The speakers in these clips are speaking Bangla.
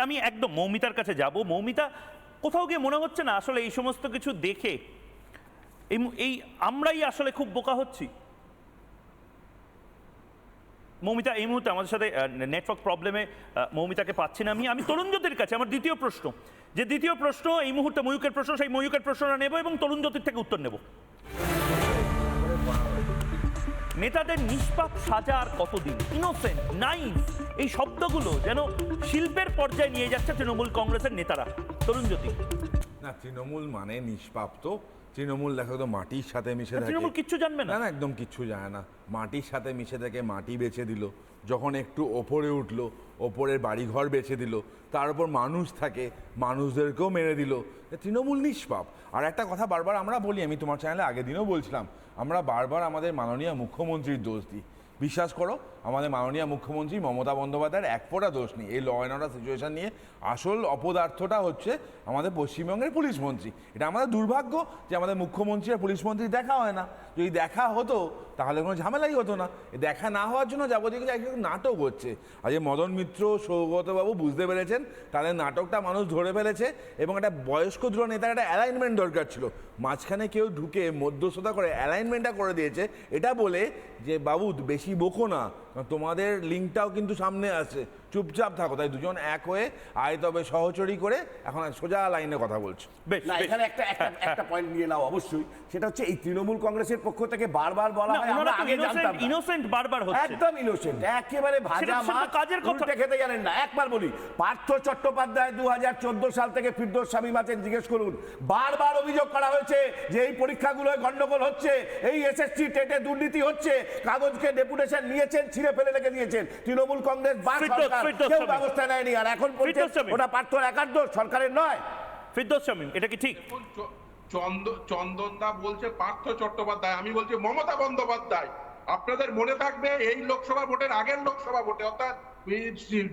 আমি একদম মৌমিতার কাছে যাব। মৌমিতা, কোথাও গিয়ে মনে হচ্ছে না আসলে এই সমস্ত কিছু দেখে এই আমরাই আসলে খুব বোকা হচ্ছি? মৌমিতা এই মুহূর্তে আমাদের সাথে নেটওয়ার্ক প্রবলেমে মৌমিতাকে পাচ্ছি না। আমি তরুণজ্যোতির কাছে আমার দ্বিতীয় প্রশ্ন এই মুহূর্তে ময়ূকের প্রশ্ন, সেই ময়ূকের প্রশ্নটা নেব এবং তরুণজ্যোতির থেকে উত্তর নেব। নেতাদের নিষ্পাপ সাজা আর কতদিন? ইনোসেন্ট, নাইভ, এই শব্দগুলো যেন শিল্পের পর্যায়ে নিয়ে যাচ্ছে তৃণমূল কংগ্রেসের নেতারা। তরুণজ্যোতি। না, তৃণমূল মানে নিষ্পাপ তো? তৃণমূল দেখো তো মাটির সাথে মিশে থাকে। তৃণমূল কিচ্ছু জানবে না? না, একদম কিচ্ছু জানে না। মাটির সাথে মিশে থেকে মাটি বেচে দিল, যখন একটু ওপরে উঠলো ওপরের বাড়িঘর বেচে দিল, তার উপর মানুষ থাকে, মানুষদেরকেও মেরে দিল। তৃণমূল নিষ্পাপ। আর একটা কথা বারবার আমরা বলি, আমি তোমার চ্যানেলে আগের দিনও বলছিলাম, আমরা বারবার আমাদের মাননীয় মুখ্যমন্ত্রীর দোষ দিই। বিশ্বাস করো, আমাদের মাননীয় মুখ্যমন্ত্রী মমতা বন্দ্যোপাধ্যায়ের এক ফোঁটা দোষ নেই এই ল অ্যান্ড অর্ডার সিচুয়েশন নিয়ে। আসল অপদার্থটা হচ্ছে আমাদের পশ্চিমবঙ্গের পুলিশ মন্ত্রী। এটা আমাদের দুর্ভাগ্য যে আমাদের মুখ্যমন্ত্রী আর পুলিশ মন্ত্রী দেখা হয় না। যদি দেখা হতো তাহলে কোনো ঝামেলাই হতো না। দেখা না হওয়ার জন্য যাবতীয় কিছু নাটক হচ্ছে। আজ মদন মিত্র, সৌগতবাবু বুঝতে পেরেছেন তাদের নাটকটা মানুষ ধরে ফেলেছে, এবং একটা বয়স্ক দৃঢ় নেতার একটা অ্যালাইনমেন্ট দরকার ছিল। মাঝখানে কেউ ঢুকে মধ্যস্থতা করে অ্যালাইনমেন্টটা করে দিয়েছে, এটা বলে যে বাবু বেশি বকো না, তোমাদের লিঙ্কটাও কিন্তু সামনে আসছে, চুপচাপ থাকো। তাই দুজন এক হয়ে আয় তবে সহচরী করে এখন সোজা লাইনে কথা বলছো। না, এখানে একটা পয়েন্ট নিয়ে নাও অবশ্যই, সেটা হচ্ছে এই তৃণমূল কংগ্রেসের পক্ষ থেকে বারবার বলা হয় আমরা আগে জানতাম না। ইনোসেন্ট বারবার হচ্ছে, একদম ইনোসেন্ট, একেবারে ভাজা মাছ, কাজের কথা উল্টে খেতে জানেন না। একবার বলি, পার্থ চট্টোপাধ্যায় 2014 সাল থেকে ফিরদৌস শামীম আছেন, জিজ্ঞেস করুন। বারবার অভিযোগ করা হয়েছে যে এই পরীক্ষাগুলোয় গন্ডগোল হচ্ছে, এই এসএসসি টেটে দুর্নীতি হচ্ছে, কাগজকে ডেপুটেশন নিয়েছেন, ছিঁড়ে ফেলে রেখে দিয়েছেন তৃণমূল কংগ্রেস বা সরকার, কেউ ব্যবস্থা নেয়নি। আর এখন বলছেন ওটা পার্থর একার দোষ, সরকারের নয়। ফিরদৌস শামীম, এটা কি ঠিক? চন্দনদা বলছে পার্থ চট্টোপাধ্যায়, আমি বলছি মমতা বন্দ্যোপাধ্যায়। আপনাদের মনে থাকবে এই লোকসভা ভোটের আগের লোকসভা ভোটে, অর্থাৎ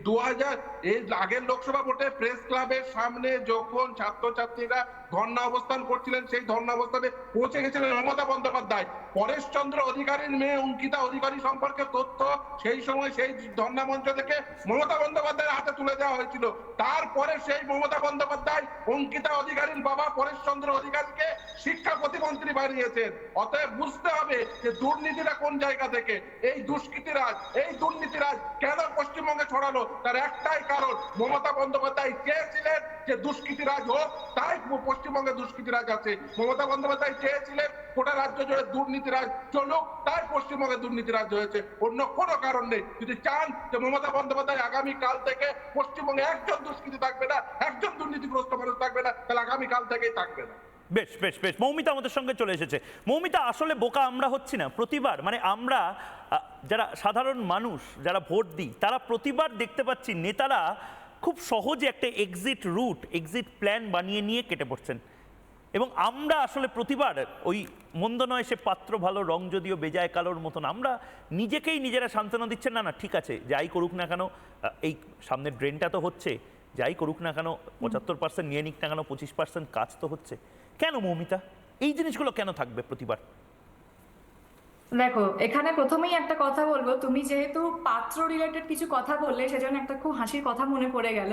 2000 এর আগের লোকসভা ভোটে প্রেস ক্লাবের সামনে যখন ছাত্রছাত্রীরা ধর্ণা অবস্থান করছিলেন, সেই ধর্ণা অবস্থানে পৌঁছে গেছিলেন মমতা বন্দ্যোপাধ্যায়। পরেশচন্দ্র অধিকারীর মেয়ে অঙ্কিতা অধিকারী সম্পর্কে তথ্য সেই সময় সেই ধর্ণা মঞ্চ থেকে মমতা বন্দ্যোপাধ্যায়ের হাতে তুলে দেওয়া হয়েছিল। তারপরে সেই মমতা বন্দ্যোপাধ্যায় অঙ্কিতা অধিকারীর বাবা পরেশচন্দ্র অধিকারীকে শিক্ষা প্রতিমন্ত্রী বানিয়েছেন। অতএব বুঝতে হবে যে দুর্নীতিটা কোন জায়গা থেকে। এই দুর্নীতিরাজ কেন পশ্চিমবঙ্গে ছড়ালো, তার একটাই কারণ, মমতা বন্দ্যোপাধ্যায় চেয়েছিলেন যে দুষ্কৃতিরাজ হোক, তাই পশ্চিমবঙ্গে দুষ্কৃতিরাজ আছে। মমতা বন্দ্যোপাধ্যায় চেয়েছিলেন গোটা রাজ্য জুড়ে দুর্নীতিরাজ চলুক, তাই পশ্চিমবঙ্গে দুর্নীতিরাজ হয়েছে, অন্য কোনো কারণ নেই। যদি চান যে মমতা বন্দ্যোপাধ্যায় আগামী কাল থেকে পশ্চিমবঙ্গে একজন দুষ্কৃতি থাকবে না, একজন দুর্নীতিগ্রস্ত মানুষ থাকবে না, তাহলে আগামী কাল থেকেই থাকবে না। বেশ বেশ বেশ, মৌমিতা আমাদের সঙ্গে চলে এসেছে। মৌমিতা, আসলে বোকা আমরা হচ্ছি না প্রতিবার? মানে আমরা যারা সাধারণ মানুষ, যারা ভোট দিই, তারা প্রতিবার দেখতে পাচ্ছি নেতারা খুব সহজে একটা এক্সিট প্ল্যান বানিয়ে নিয়ে কেটে পড়ছেন, এবং আমরা আসলে প্রতিবার ওই মন্দ নয় সে পাত্র ভালো, রং যদিও বেজায় কালোর মতন আমরা নিজেরা সান্ত্বনা দিচ্ছেন, না ঠিক আছে, যাই করুক না কেন, এই সামনের ড্রেনটা তো হচ্ছে, যাই করুক না কেন 75% নিয়ে নিক না কেন, 25% কাজ তো হচ্ছে। কেন মৌমিতা এই জিনিসগুলো কেন থাকবে প্রতিবার? দেখো, এখানে প্রথমেই একটা কথা বলবো, তুমি যেহেতু পাত্র রিলেটেড কিছু কথা বললে সেজন্য একটা খুব হাসির কথা মনে পড়ে গেল।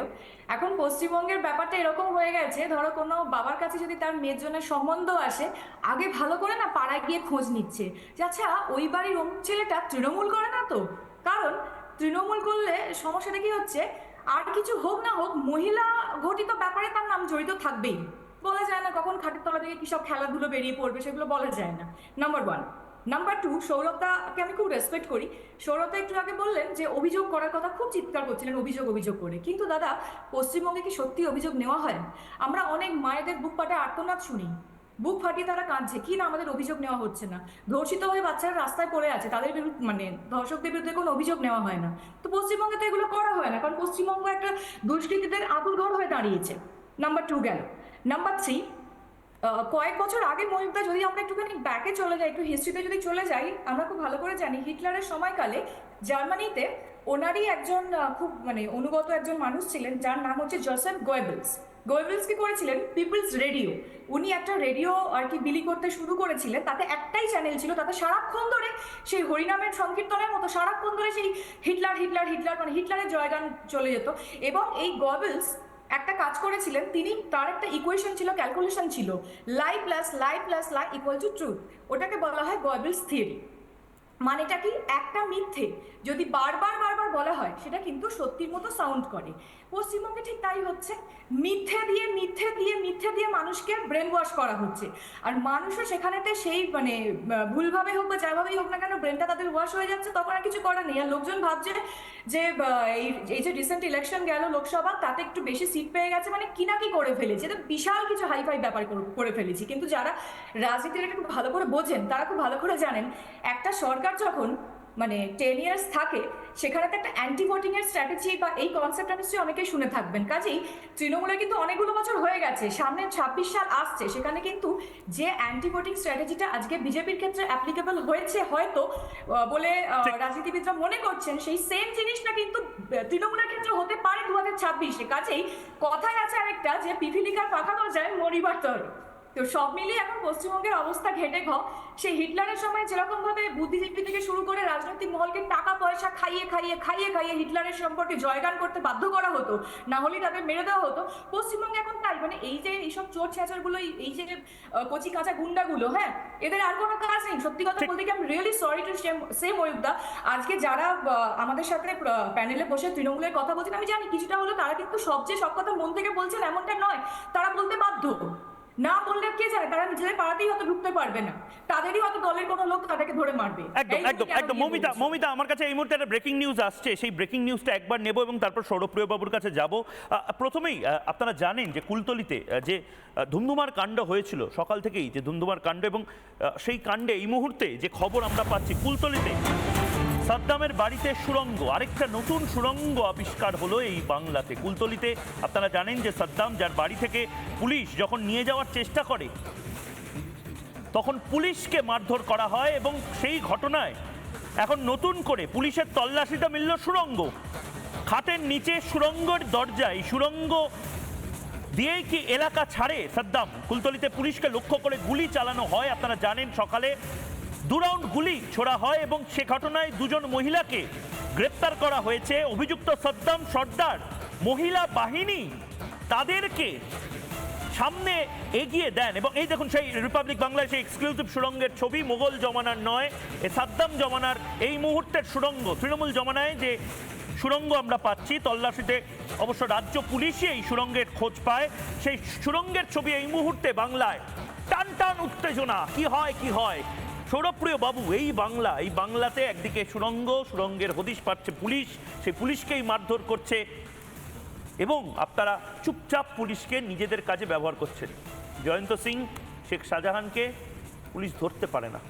এখন পশ্চিমবঙ্গের ব্যাপারটা এরকম হয়ে গেছে, ধরো কোনো বাবার কাছে যদি তার মেয়ের জন্য সম্বন্ধ আসে, আগে ভালো করে না পাড়ায় গিয়ে খোঁজ নিচ্ছে যে আচ্ছা ওই বাড়ির অমুক ছেলেটা তৃণমূল করে না তো। কারণ তৃণমূল করলে সমস্যাটা কি হচ্ছে, আর কিছু হোক না হোক মহিলা ঘটিত ব্যাপারে তার নাম জড়িত থাকবেই। বলা যায় না কখন খাটের তলা থেকে কি সব খেলাধুলো বেরিয়ে পড়বে, সেগুলো বলা যায় না। নাম্বার 1। নাম্বার 2, সৌরভদাকে আমি খুব রেসপেক্ট করি। সৌরভদা একটু আগে বললেন যে অভিযোগ করার কথা, খুব চিৎকার করছিলেন অভিযোগ করে, কিন্তু দাদা পশ্চিমবঙ্গে কি সত্যি অভিযোগ নেওয়া হয়? আমরা অনেক মায়েদের বুক ফাটা আর্তনাদ শুনি, বুক ফাটিয়ে তারা কাঁদছে, কি না আমাদের অভিযোগ নেওয়া হচ্ছে না। ধর্ষিত হয়ে বাচ্চারা রাস্তায় পড়ে আছে, তাদের বিরুদ্ধে মানে ধর্ষকদের বিরুদ্ধে কোনো অভিযোগ নেওয়া হয় না। তো পশ্চিমবঙ্গে তো এগুলো করা হয় না, কারণ পশ্চিমবঙ্গ একটা দুষ্কৃতীদের আতুর ঘর হয়ে দাঁড়িয়েছে। নাম্বার 2 গেল। নাম্বার 3, কয়েক বছর আগে মহিমদা, যদি আমরা একটুখানি ব্যাকে চলে যাই, একটু হিস্ট্রিতে যদি চলে যাই, আমরা খুব ভালো করে জানি হিটলারের সময়কালে জার্মানিতে ওনারই একজন খুব অনুগত একজন মানুষ ছিলেন, যার নাম হচ্ছে জোসেফ গোয়েবেলস। গোয়েবলস কি করেছিলেন, পিপলস রেডিও, উনি একটা রেডিও আর কি বিলি করতে শুরু করেছিলেন। তাতে একটাই চ্যানেল ছিল, তাতে সারাক্ষণ ধরে সেই হরিনামের সংকীর্তনের মতো সারাক্ষণ ধরে সেই হিটলার হিটলার হিটলার মানে হিটলারের জয়গান চলে যেত। এবং এই গোয়েবলস একটা কাজ করেছিলেন, তিনি তার একটা ইকুয়েশন ছিল, ক্যালকুলেশন ছিল, lie plus lie plus lie equal to truth. ওটাকে বলা হয় গোয়েবলস থিওরি। মানেটা কি, একটা মিথ্যে যদি বারবার বারবার বলা হয় সেটা কিন্তু সত্যির মতো সাউন্ড করে। পশ্চিমবঙ্গে ঠিক তাই হচ্ছে, মিথ্যে দিয়ে মিথ্যে দিয়ে মিথ্যে দিয়ে মানুষকে ব্রেন ওয়াশ করা হচ্ছে। আর মানুষও সেখানেতে সেই মানে ভুলভাবে হোক বা যাভাবেই হোক না কেন ব্রেনটা তাদের ওয়াশ হয়ে যাচ্ছে, তখন আর কিছু করার নেই। আর লোকজন ভাবছে যে এই যে রিসেন্ট ইলেকশন গেল লোকসভা, তাতে একটু বেশি সিট পেয়ে গেছে মানে কি না কি করে ফেলেছে, এটা বিশাল কিছু হাইফাই ব্যাপার করে ফেলেছি। কিন্তু যারা রাজনীতির একটু ভালো করে বোঝেন তারা খুব ভালো করে জানেন, একটা সরকার যখন মানে 10 ইয়ার্স থাকে সেখানে তো একটা অ্যান্টি ভোটিং এর স্ট্র্যাটেজি বা এই কনসেপ্টটা নিশ্চয়ই অনেকেই শুনে থাকবেন। কাজেই তৃণমূলে কিন্তু অনেকগুলো বছর হয়ে গেছে, সামনে 26 সাল আসছে, সেখানে কিন্তু যে অ্যান্টি ভোটিং স্ট্র্যাটেজিটা আজকে বিজেপির ক্ষেত্রে অ্যাপ্লিকেবল হয়েছে হয়তো বলে রাজনীতিবিদরা মনে করছেন, সেই সেম জিনিসটা কিন্তু তৃণমূলের ক্ষেত্রে হতে পারে 2026-এ। কাজেই কথায় আছে আরেকটা যে পিপিলিকার পাখা গজায় মরিবার তরে। তো সব মিলিয়ে এখন পশ্চিমবঙ্গের অবস্থা ঘেটে ঘ। সেই হিটলারের সময় যেরকম ভাবে বুদ্ধিজীবী থেকে শুরু করে রাজনৈতিক মহলকে টাকা পয়সা খাইয়ে খাইয়ে খাইয়ে খাইয়ে হিটলারের সম্পর্কে জয়গান করতে বাধ্য করা হতো, না হলে তাদের মেরে দেওয়া হতো, পশ্চিমবঙ্গে এখন তাই। মানে এই যে এইসব চোর ছেঁচারগুলো, এই যে কচি কাঁচা গুন্ডাগুলো, হ্যাঁ, এদের আর কোনো কাজ নেই। সত্যি কথা বলতে কি, আমি রিয়েলি সরি টু সে ময়ূকদা, আজকে যারা আমাদের সাথে প্যানেলে বসে তৃণমূলের কথা বলছেন, আমি জানি কিছুটা হলো তারা কিন্তু সব কথা মন থেকে বলছেন এমনটা নয়, তারা বলতে বাধ্য। না বললে কে জানে, তারা নিজেদের পাড়াতেই হয়তো ঢুকতে পারবে না, তাদেরই হয়তো দলের কোনো লোক তাদেরকে ধরে মারবে। একদম একদম একদম। মৌমিতা, আমার কাছে এই মুহূর্তে একটা ব্রেকিং নিউজ আসছে, সেই ব্রেকিং নিউজটা একবার নেব এবং তারপর সৌরভপ্রিয় বাবুর কাছে যাব। প্রথমেই আপনারা জানেন যে কুলতলিতে যে ধুমধুমার কাণ্ড হয়েছিল সকাল থেকেই, যে ধুমধুমার কাণ্ড, এবং সেই কাণ্ডে এই মুহূর্তে যে খবর আমরা পাচ্ছি, কুলতলিতে সাদ্দামের বাড়িতে সুড়ঙ্গ, আরেকটা নতুন সুড়ঙ্গ আবিষ্কার হলো এই বাংলাতে। কুলতলিতে আপনারা জানেন যে সাদ্দাম, যার বাড়ি থেকে পুলিশ যখন নিয়ে যাওয়ার চেষ্টা করে তখন পুলিশকে মারধর করা হয়, এবং সেই ঘটনায় এখন নতুন করে পুলিশের তল্লাশিতে মিলল সুড়ঙ্গ। খাটের নিচে সুড়ঙ্গের দরজায়, সুড়ঙ্গ দিয়েই কি এলাকা ছাড়ে সাদ্দাম? কুলতলিতে পুলিশকে লক্ষ্য করে গুলি চালানো হয়। আপনারা জানেন সকালে 2 রাউন্ড গুলি ছোড়া হয় এবং সে ঘটনায় 2 জন মহিলাকে গ্রেপ্তার করা হয়েছে। অভিযুক্ত সাদ্দাম সর্দার মহিলা বাহিনী তাদেরকে সামনে এগিয়ে দেন, এবং এই দেখুন সেই রিপাবলিক বাংলায় সেই এক্সক্লুসিভ সুড়ঙ্গের ছবি, মোগল জমানার নয়, এ সাদ্দাম জমানার এই মুহূর্তের সুড়ঙ্গ। তৃণমূল জমানায় যে সুড়ঙ্গ আমরা পাচ্ছি, তল্লাশিতে অবশ্য রাজ্য পুলিশই এই সুড়ঙ্গের খোঁজ পায়, সেই সুড়ঙ্গের ছবি এই মুহূর্তে বাংলায়। টান টান উত্তেজনা, কি হয় কি হয়। সৌরভপ্রিয় বাবু, এই বাংলাতে একদিকে সুড়ঙ্গের হদিশ পাচ্ছে পুলিশ, সেই পুলিশকেই মারধর করছে, এবং আপনারা চুপচাপ পুলিশকে নিজেদের কাজে ব্যবহার করছেন। জয়ন্ত সিং, শেখ শাহজাহানকে পুলিশ ধরতে পারে না,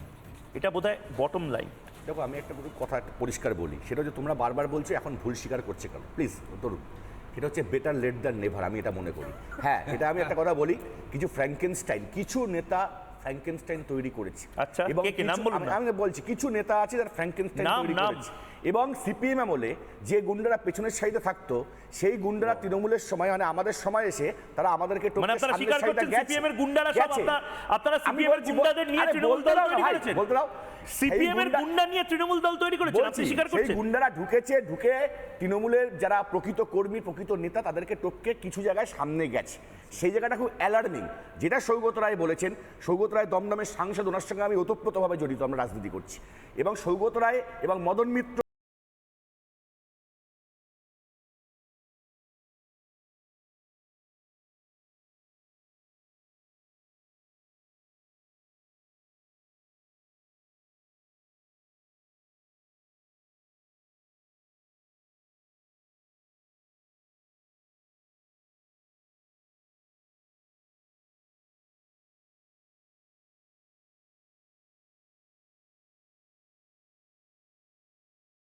এটা বোধহয় বটম লাইন। দেখো, আমি একটা কথা পরিষ্কার বলি, সেটা হচ্ছে তোমরা বারবার বলছো এখন ভুল স্বীকার করছে কেন, প্লিজ তরুণ, এটা হচ্ছে বেটার লেট দ্যান নেভার, আমি এটা মনে করি। হ্যাঁ, এটা আমি একটা কথা বলি, কিছু নেতা ফ্র্যাঙ্কেনস্টাইন তৈরি করেছে। আচ্ছা, এবং কে নাম বলুন? আমি বলছি কিছু নেতা আছে যারা ফ্র্যাঙ্কেনস্টাইন তৈরি করেছে। এবং সিপিএম আমলে যে গুন্ডারা পেছনের সাইডে থাকতো, সেই গুন্ডারা তৃণমূলের সময় মানে আমাদের সময় এসে তারা আমাদেরকে মানে আপনারা স্বীকার করছেন সিপিএম এর গুন্ডারা সব আপনারা সিপিএম এর গুন্ডাদের নিয়ে তৃণমূল দল তৈরি করেছেন? বলতে দাও, সিপিএম এর গুন্ডা নিয়ে তৃণমূল দল তৈরি করেছেন, আপনি স্বীকার করছেন? সেই গুন্ডারা ঢুকে তৃণমূলের যারা প্রকৃত কর্মী, প্রকৃত নেতা, তাদেরকে টপকে কিছু জায়গায় সামনে গেছে। সেই জায়গাটা খুব অ্যালার্মিং। যেটা সৌগত রায় বলেছেন, সৌগত রায় দমদমের সাংসদ, ওনার সঙ্গে আমি ওতপ্রোতভাবে জড়িত, আমরা রাজনীতি করছি, এবং সৌগত রায় এবং মদন মিত্র